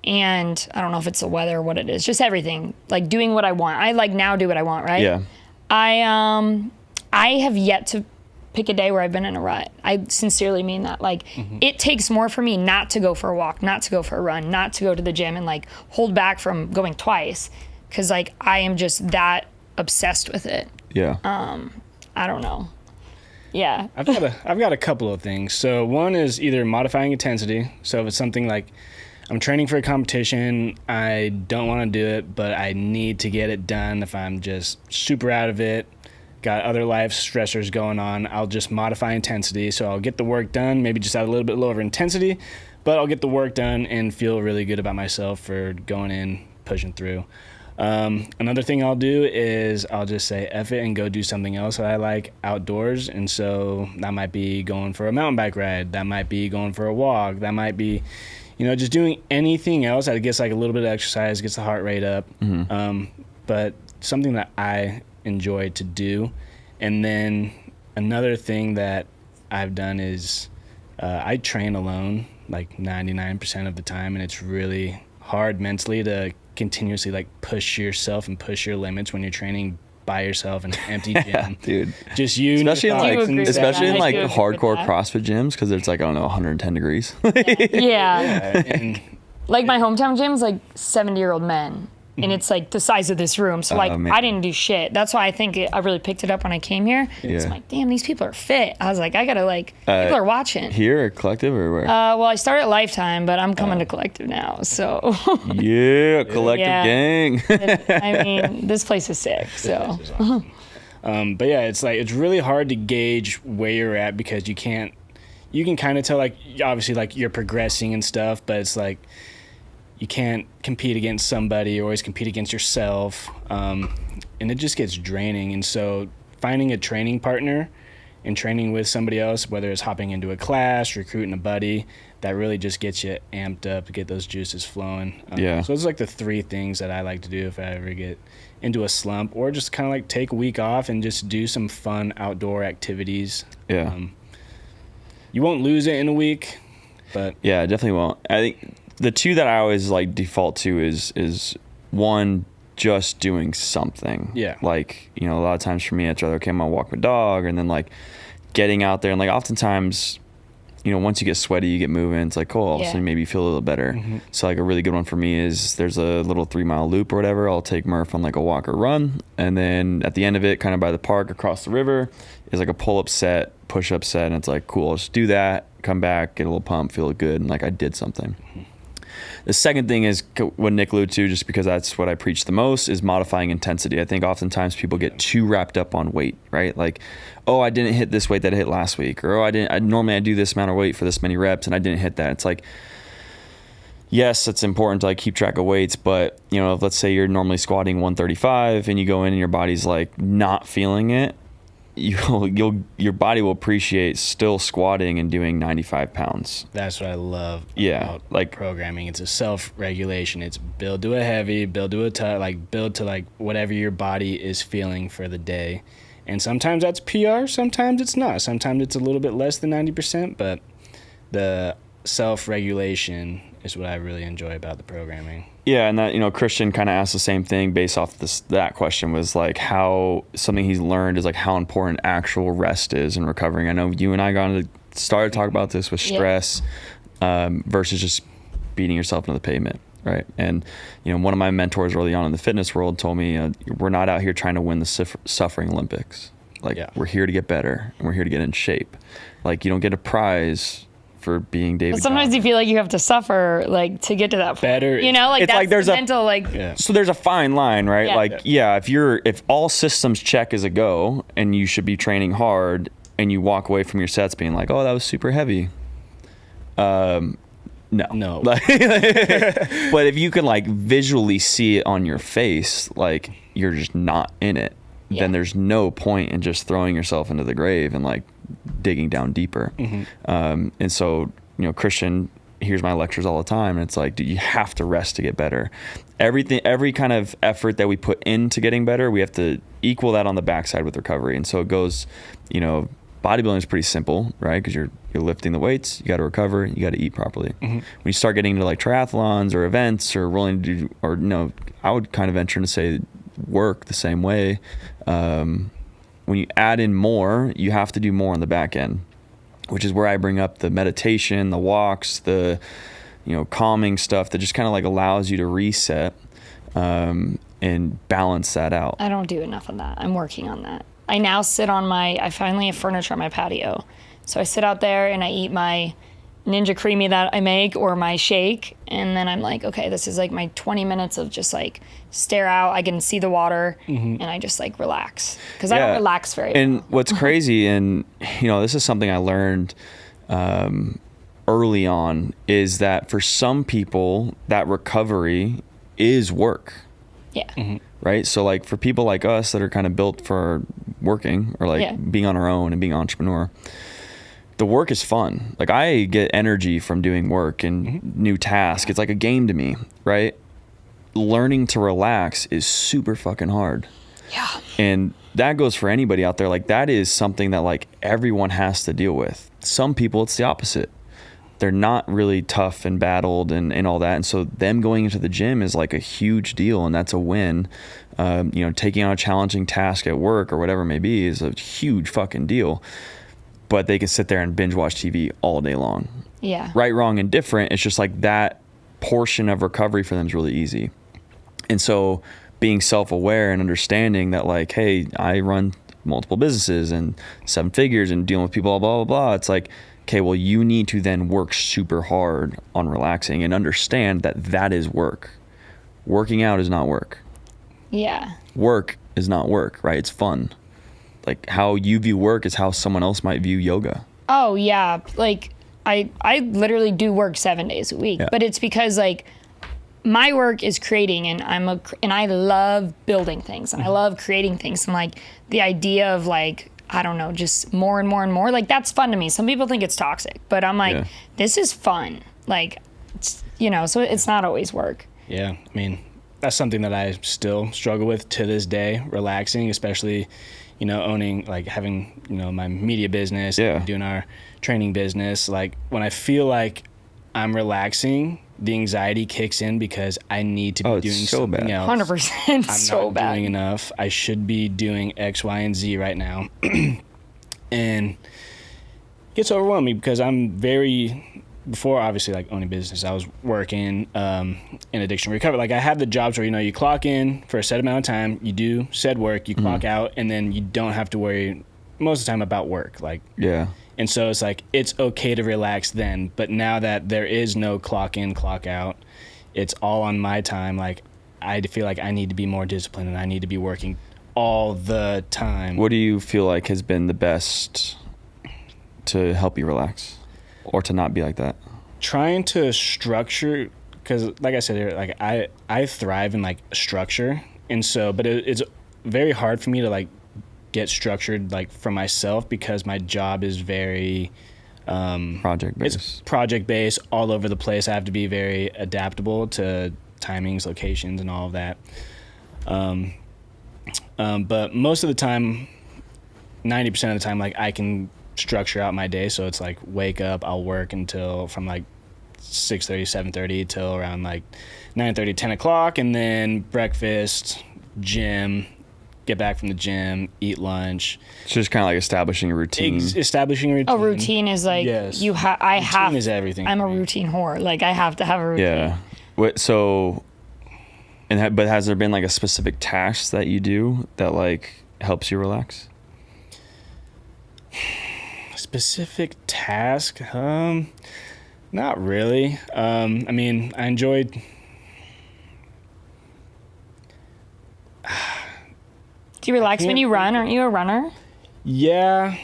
And I don't know if it's the weather or what it is, just everything, like doing what I want. I like now do what I want, right? Yeah. I have yet to pick a day where I've been in a rut. I sincerely mean that. Like, it takes more for me not to go for a walk, not to go for a run, not to go to the gym and like hold back from going twice. 'Cause like, I am just that obsessed with it. Yeah. I don't know. Yeah. I've got a couple of things. So one is either modifying intensity. So if it's something like I'm training for a competition, I don't want to do it, but I need to get it done. If I'm just super out of it, got other life stressors going on, I'll just modify intensity. So I'll get the work done, maybe just at a little bit lower intensity, but I'll get the work done and feel really good about myself for going in, pushing through. Another thing I'll do is I'll just say F it and go do something else that I like outdoors. And so that might be going for a mountain bike ride. That might be going for a walk. That might be, you know, just doing anything else that gets like a little bit of exercise, gets the heart rate up. But something that I enjoy to do. And then another thing that I've done is I train alone like 99% of the time. And it's really hard mentally to continuously like push yourself and push your limits when you're training by yourself in an empty gym. Yeah, dude. Just you, especially in like I hardcore CrossFit gyms, because it's like, I don't know, 110 degrees. Yeah. And like my hometown gym's like 70-year-old men. And it's like the size of this room. So like, I didn't do shit. That's why I think I really picked it up when I came here. So I'm like, damn, these people are fit. I was like, I gotta like, people are watching. Here or Collective or where? Well, I started at Lifetime, but I'm coming to Collective now. So. Yeah, Collective gang. I mean, this place is sick. So. But yeah, it's like, it's really hard to gauge where you're at because you can't you can kind of tell, like, obviously, like, you're progressing and stuff, but it's like you can't compete against somebody. You always compete against yourself, and it just gets draining. And so finding a training partner and training with somebody else, whether it's hopping into a class, recruiting a buddy, that really just gets you amped up to get those juices flowing. So it's like the 3 things that I like to do if I ever get into a slump, or just kind of like take a week off and just do some fun outdoor activities. You won't lose it in a week, but yeah, definitely won't. I think the 2 that I always like default to is one, just doing something. Like, you know, a lot of times for me, it's rather, okay, I'm gonna walk my dog, and then like getting out there, and like oftentimes, you know, once you get sweaty, you get moving, it's like, cool, all of a sudden maybe you feel a little better. So like a really good one for me is there's a little 3-mile loop or whatever. I'll take Murph on like a walk or run, and then at the end of it, kind of by the park across the river, is like a pull-up set, push-up set, and it's like, cool, I'll just do that, come back, get a little pump, feel good, and like I did something. The second thing is what Nick alluded to, just because that's what I preach the most, is modifying intensity. I think oftentimes people get too wrapped up on weight, right? Like, oh, I didn't hit this weight that I hit last week, or oh, normally I do this amount of weight for this many reps and I didn't hit that. It's like, yes, it's important to like keep track of weights, but you know, let's say you're normally squatting 135 and you go in and your body's like not feeling it, your body will appreciate still squatting and doing 95 pounds. That's what I love about like programming. It's a self-regulation. It's build to a heavy, build to a tough, like build to like whatever your body is feeling for the day. And sometimes that's PR, sometimes it's not. Sometimes it's a little bit less than 90%, but the self-regulation is what I really enjoy about the programming. Yeah, and that, you know, Christian kind of asked the same thing based off that question, was like how something he's learned is like how important actual rest is in recovering. I know you and I started talking about this with stress versus just beating yourself into the pavement, right? And, you know, one of my mentors early on in the fitness world told me, we're not out here trying to win the suffering Olympics. Like, we're here to get better, and we're here to get in shape. Like, you don't get a prize for being David. But sometimes you feel like you have to suffer like to get to that point. Better, you know, like it's that's like there's the mental like. So there's a fine line, right? Like, if all systems check as a go, and you should be training hard, and you walk away from your sets being like, oh, that was super heavy. No. But if you can like visually see it on your face, like you're just not in it, then there's no point in just throwing yourself into the grave and like digging down deeper. And so, you know, Christian hears my lectures all the time, and it's like, dude, you have to rest to get better. Every kind of effort that we put into getting better, we have to equal that on the backside with recovery. And so it goes, you know, bodybuilding is pretty simple, right? Because you're lifting the weights, you got to recover, you got to eat properly. When you start getting into like triathlons or events or I would kind of venture to say work the same way. When you add in more, you have to do more on the back end, which is where I bring up the meditation, the walks, the, you know, calming stuff that just kind of like allows you to reset and balance that out. I don't do enough of that. I'm working on that. I now sit on I finally have furniture on my patio. So I sit out there and I eat my Ninja Creamy that I make or my shake. And then I'm like, okay, this is like my 20 minutes of just like stare out. I can see the water and I just like relax. Because I don't relax very well. And what's crazy, and you know, this is something I learned early on, is that for some people that recovery is work. Right? So like for people like us that are kind of built for working or like being on our own and being an entrepreneur, the work is fun. Like I get energy from doing work and new tasks. It's like a game to me, right? Learning to relax is super fucking hard. Yeah. And that goes for anybody out there. Like that is something that like everyone has to deal with. Some people, it's the opposite. They're not really tough and battled and all that. And so them going into the gym is like a huge deal, and that's a win. You know, taking on a challenging task at work or whatever it may be is a huge fucking deal. But they can sit there and binge watch TV all day long. Yeah. Right, wrong, and different. It's just like that portion of recovery for them is really easy. And so being self-aware and understanding that like, hey, I run multiple businesses and 7 figures and dealing with people, blah, blah, blah. It's like, okay, well, you need to then work super hard on relaxing and understand that that is work. Working out is not work. Yeah. Work is not work, right? It's fun. Like how you view work is how someone else might view yoga. Oh yeah, like I literally do work 7 days a week, but it's because like my work is creating, and I love building things, and I love creating things, and like the idea of like, I don't know, just more and more and more, like that's fun to me. Some people think it's toxic, but I'm like, this is fun. Like, so it's not always work. Yeah, I mean, that's something that I still struggle with to this day, relaxing, especially, owning, like having, my media business, doing our training business. Like when I feel like I'm relaxing, the anxiety kicks in because I need to be doing something else. 100% so bad. I'm not doing enough. I should be doing X, Y, and Z right now. And it gets overwhelming because before obviously like owning business, I was working in addiction recovery. Like I had the jobs where, you clock in for a set amount of time, you do said work, you clock out, and then you don't have to worry most of the time about work. Like, and so it's like, it's okay to relax then. But now that there is no clock in, clock out, it's all on my time. Like, I feel like I need to be more disciplined and I need to be working all the time. What do you feel like has been the best to help you relax or to not be like that? Trying to structure, because like I said, like I thrive in like structure. And so, but it's very hard for me to like get structured like for myself because my job is very project-based. It's project-based all over the place. I have to be very adaptable to timings, locations, and all of that. But most of the time, 90% of the time, like I can structure out my day. So it's like wake up, I'll work from like 6:30, 7:30 till around like 9:30, 10 o'clock, and then breakfast, gym, get back from the gym, eat lunch. It's just kind of like establishing a routine. Establishing a routine. A routine is like, yes. Routine is everything. I'm a routine whore. Like I have to have a routine. Yeah. But has there been like a specific task that you do that like helps you relax? Specific task? Not really. I mean, I enjoyed. Do you relax when you run? Aren't you a runner? Yeah.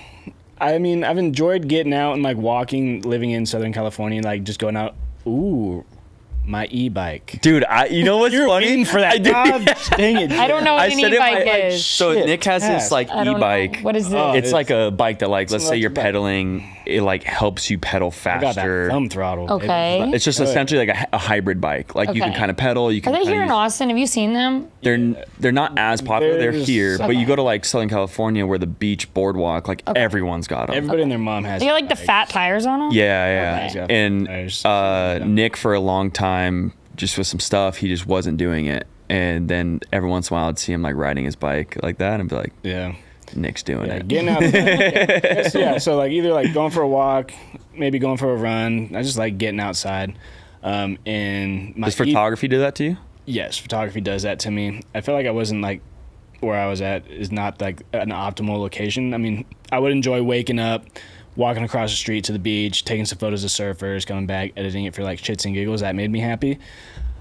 I mean, I've enjoyed getting out and like walking, living in Southern California, like just going out. Ooh, my e-bike. Dude, you know what's You're funny? waiting for that. God dang it. I don't know what an e-bike is. So Nick has this like e-bike. What is it? It's like a bike that like, let's say you're pedaling, it like helps you pedal faster. I got that thumb throttle. Okay. It's just essentially like a hybrid bike. Like you can kind of pedal. You can. Are they here in Austin? Have you seen them? They're not as popular. They're here, but you go to like Southern California where the beach boardwalk, like everyone's got them. Everybody and their mom has. They got like the fat tires on them. Yeah. Okay. And Nick for a long time, just with some stuff, he just wasn't doing it. And then every once in a while, I'd see him like riding his bike like that, and be like, Nick's doing it. Getting out. So like either like going for a walk, maybe going for a run. I just like getting outside. And does photography do that to you? Yes, photography does that to me. I feel like I wasn't like where I was at is not like an optimal location. I mean, I would enjoy waking up, walking across the street to the beach, taking some photos of surfers, coming back, editing it for like shits and giggles. That made me happy.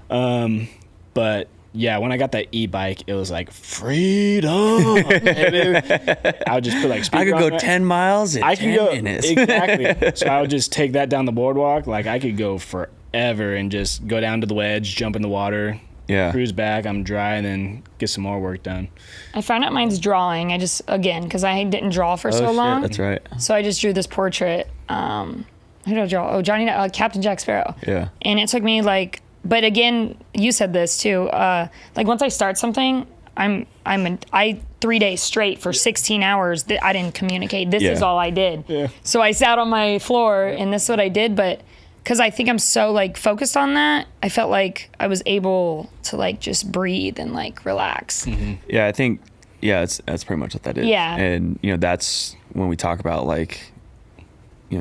But yeah, when I got that e-bike, it was like freedom. I would just put like I could go 10 miles in 10 minutes. Exactly. So I would just take that down the boardwalk. Like I could go forever and just go down to the wedge, jump in the water, cruise back. I'm dry, and then get some more work done. I found out mine's drawing. I just, again, because I didn't draw for so long. That's right. So I just drew this portrait. Who did I draw? Oh, Captain Jack Sparrow. Yeah. And it took me like, but again, you said this too. Like once I start something, I 3 days straight for 16 hours that I didn't communicate. This is all I did. Yeah. So I sat on my floor and this is what I did. But because I think I'm so like focused on that, I felt like I was able to like just breathe and like relax. Mm-hmm. Yeah, I think, that's pretty much what that is. Yeah. And, that's when we talk about like,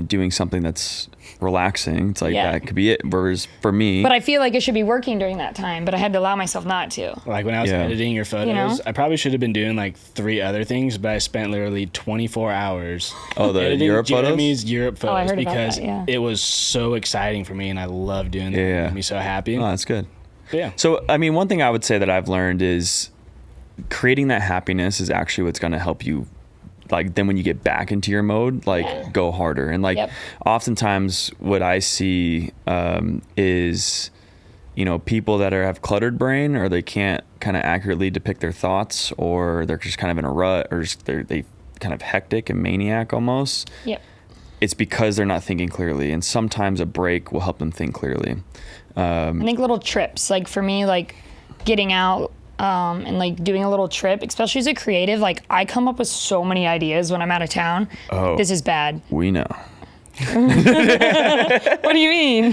doing something that's relaxing. It's like that could be it. Whereas for me, but I feel like I should be working during that time, but I had to allow myself not to. Like when I was editing your photos, I probably should have been doing like 3 other things, but I spent literally 24 hours. The Europe Jeremy's Europe photos. I heard because about that, it was so exciting for me, and I love doing that. It made me so happy. Oh, that's good. Yeah. So, I mean, one thing I would say that I've learned is creating that happiness is actually what's going to help you like then when you get back into your mode, like go harder. And like oftentimes what I see is, you know, people that have cluttered brain, or they can't kind of accurately depict their thoughts, or they're just kind of in a rut, or just they kind of hectic and maniac almost. It's because they're not thinking clearly, and sometimes a break will help them think clearly. I think little trips, like for me, like getting out and like doing a little trip, especially as a creative, like I come up with so many ideas when I'm out of town. This is bad. We know. What do you mean?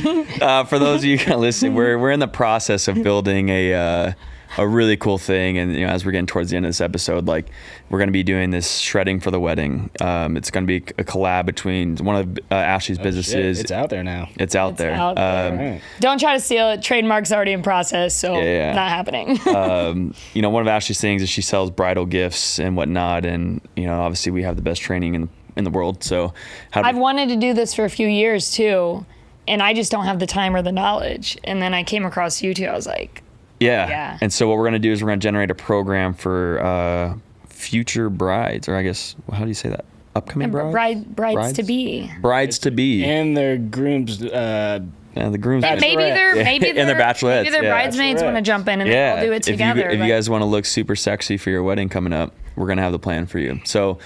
For those of you kind of listening, we're in the process of building a really cool thing, and you know, as we're getting towards the end of this episode, like we're going to be doing this shredding for the wedding. It's going to be a collab between one of Ashley's businesses. Shit. It's out there now. It's out there. Right. Don't try to steal it. Trademark's already in process, so not happening. You know, one of Ashley's things is she sells bridal gifts and whatnot, and you know, obviously we have the best training in the world. So I've wanted to do this for a few years too, and I just don't have the time or the knowledge. And then I came across you two. I was like, yeah. And so what we're going to do is we're going to generate a program for future brides, or I guess, how do you say that? Upcoming brides? Brides to be. Brides to be. And their grooms. And the grooms. Maybe they're and their bachelorettes. Maybe their bridesmaids want to jump in and they'll all do it together. If you guys want to look super sexy for your wedding coming up, we're going to have the plan for you. So,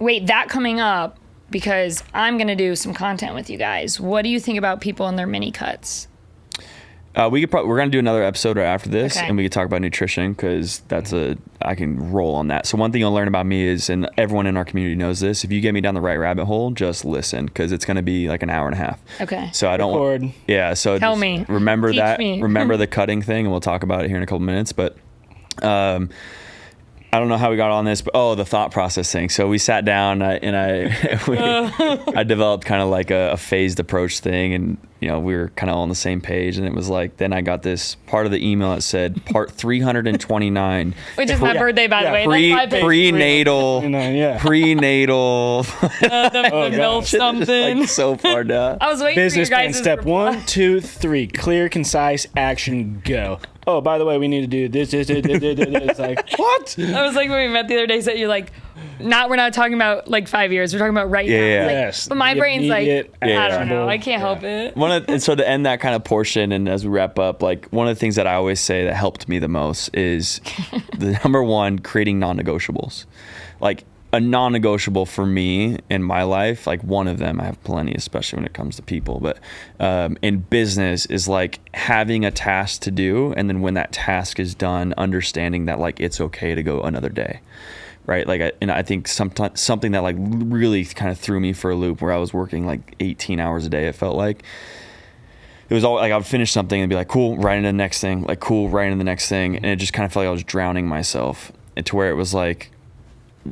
wait, that coming up, because I'm going to do some content with you guys. What do you think about people and their mini cuts? we're going to do another episode right after this, and we could talk about nutrition, because I can roll on that. So one thing you'll learn about me is, and everyone in our community knows this, if you get me down the right rabbit hole, just listen, because it's going to be like an hour and a half. Okay. So I don't want, so tell me. Remember Teach that. me. Remember the cutting thing, and we'll talk about it here in a couple minutes. But I don't know how we got on this, but the thought process thing. So we sat down and I developed kind of like a phased approach thing, and we were kind of all on the same page. And it was like, then I got this part of the email that said part 329, which is my birthday, by the way. Prenatal, the milk something. Like so far down. I was waiting Business for your plan guys' step reply. 1, 2, 3, clear, concise, action, go. Oh, by the way, we need to do this. It's like, what? I was like, when we met the other day, said you're like, we're not talking about like 5 years. We're talking about right now. Yeah. Like, Yes. but my brain's like, I don't know. I can't help it. it. And so to end that kind of portion, and as we wrap up, like one of the things that I always say that helped me the most is the number one, creating non-negotiables. Like a non-negotiable for me in my life, like one of them, I have plenty, especially when it comes to people, but in business is like having a task to do, and then when that task is done, understanding that like it's okay to go another day, right? Like, I think something that like really kind of threw me for a loop, where I was working like 18 hours a day, it felt like. It was all like I would finish something and be like, cool, right into the next thing, like cool, right into the next thing, and it just kind of felt like I was drowning myself, and to where it was like,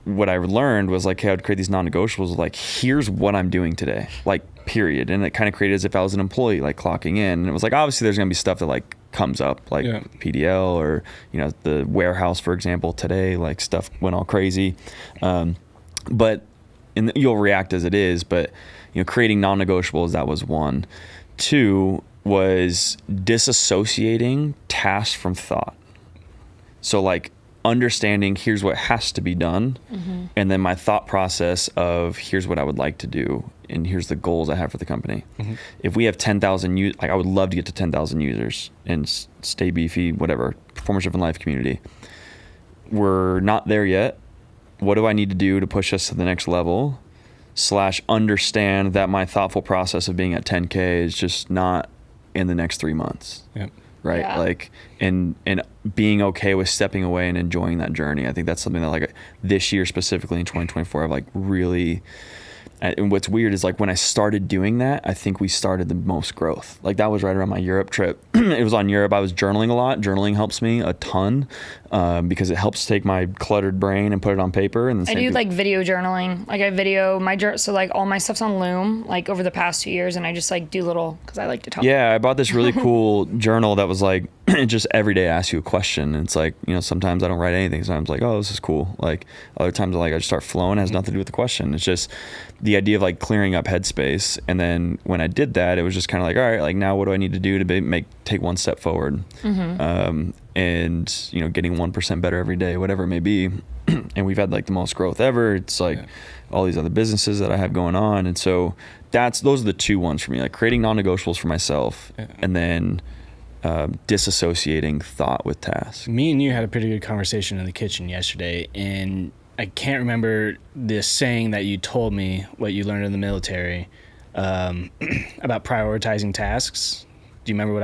what I learned was like, hey, I would create these non-negotiables, like, here's what I'm doing today, like, period. And it kind of created as if I was an employee, like clocking in. And it was like, obviously there's going to be stuff that like comes up, like PDL, or, the warehouse, for example, today, like stuff went all crazy. But you'll react as it is, but, creating non-negotiables, that was one. Two was disassociating tasks from thought. So like, understanding here's what has to be done, and then my thought process of here's what I would like to do, and here's the goals I have for the company. If we have 10,000 users, like I would love to get to 10,000 users and stay beefy, whatever, performance-driven life community. We're not there yet. What do I need to do to push us to the next level? / understand that my thoughtful process of being at 10K is just not in the next 3 months. Right. Yeah. Like, and being okay with stepping away and enjoying that journey. I think that's something that like this year, specifically in 2024, I've like really, and what's weird is like when I started doing that, I think we started the most growth. Like that was right around my Europe trip. It was on Europe. I was journaling a lot. Journaling helps me a ton because it helps take my cluttered brain and put it on paper. And I do like video journaling. Like I video my so like all my stuff's on Loom, like over the past 2 years, and I just like do little, because I like to talk. Yeah, I bought this really cool journal that was like just every day I ask you a question. And it's like, sometimes I don't write anything. Sometimes like, oh, this is cool. Like other times like I just start flowing. It has nothing to do with the question. It's just the idea of like clearing up headspace. And then when I did that, it was just kind of like, all right, like now what do I need to do to take one step forward? And getting 1% better every day, whatever it may be. and we've had like the most growth ever. It's like all these other businesses that I have going on. And so those are the two ones for me, like creating non-negotiables for myself and then disassociating thought with task. Me and you had a pretty good conversation in the kitchen yesterday, and I can't remember this saying that you told me, what you learned in the military, about prioritizing tasks. Do you remember what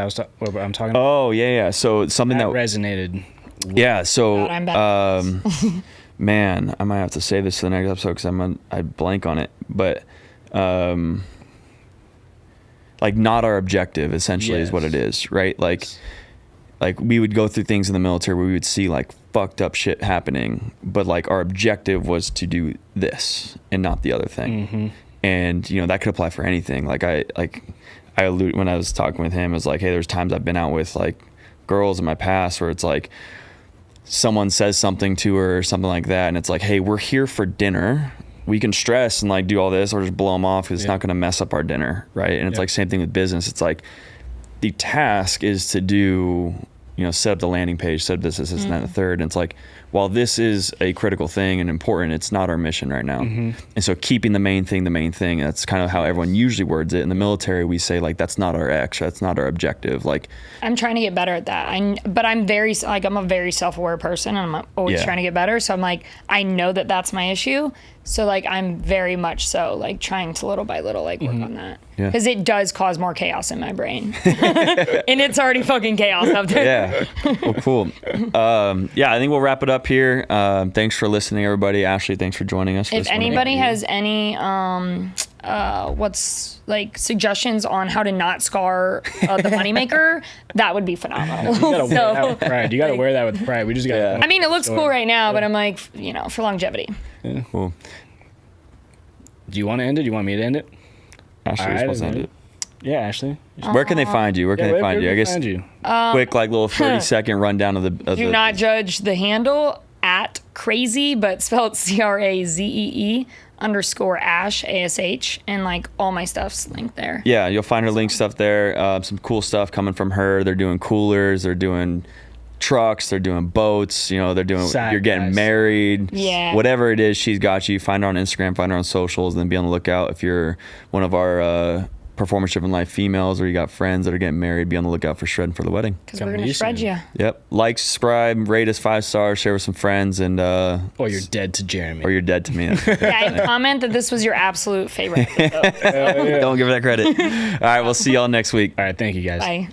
I'm talking about? Oh, yeah. So something that resonated. Yeah, so God, I'm bad. man, I might have to say this for the next episode because I blank on it. But like not our objective essentially is what it is, right? Like we would go through things in the military where we would see like fucked up shit happening, but like our objective was to do this and not the other thing. And you know, that could apply for anything. Like I allude when I was talking with him, it was like, hey, there's times I've been out with like girls in my past where it's like someone says something to her or something like that, and it's like, hey, we're here for dinner. We can stress and like do all this or just blow them off because it's not going to mess up our dinner, right? And it's like same thing with business. It's like the task is to do, you know, set up the landing page, set up this, and that, and the third. And it's like, while this is a critical thing and important, it's not our mission right now. And so keeping the main thing, that's kind of how everyone usually words it. In the military, we say like, that's not our that's not our objective. Like, I'm trying to get better at that. But I'm very, like, I'm a very self-aware person, and I'm always trying to get better. So I'm like, I know that that's my issue. So like, I'm very much so like trying to little by little like work on that. Because it does cause more chaos in my brain. And it's already fucking chaos up there. Yeah. Well, cool. I think we'll wrap it up here. Thanks for listening, everybody. Ashley, thanks for joining us. If anybody has any suggestions on how to not scar the moneymaker, that would be phenomenal. You gotta wear that with pride. You gotta wear that with pride. We just gotta. I mean, it looks cool right now, but I'm like, you know, for longevity. Yeah. Cool. Do you want to end it? Do you want me to end it? Ashley, you're supposed to end it. Yeah, Ashley. Where can they find you? Where can they find you? I guess find you? Quick, like little 30-second rundown of the. Do not judge the handle at crazy, but spelled CRAZEE _Ash ASH, and like all my stuff's linked there. Yeah, you'll find her link stuff there. Some cool stuff coming from her. They're doing coolers. They're doing trucks. They're doing boats. You know, they're doing. You're getting married. Yeah. Whatever it is, she's got you. Find her on Instagram. Find her on socials, and then be on the lookout if you're one of our performance driven life females, or you got friends that are getting married. Be on the lookout for Shredding for the Wedding. Because we're gonna shred you. Yep. Like, subscribe, rate us 5 stars, share with some friends, and or you're dead to Jeremy. Or you're dead to me. And comment that this was your absolute favorite episode. Don't give her that credit. All right, we'll see y'all next week. All right, thank you guys. Bye.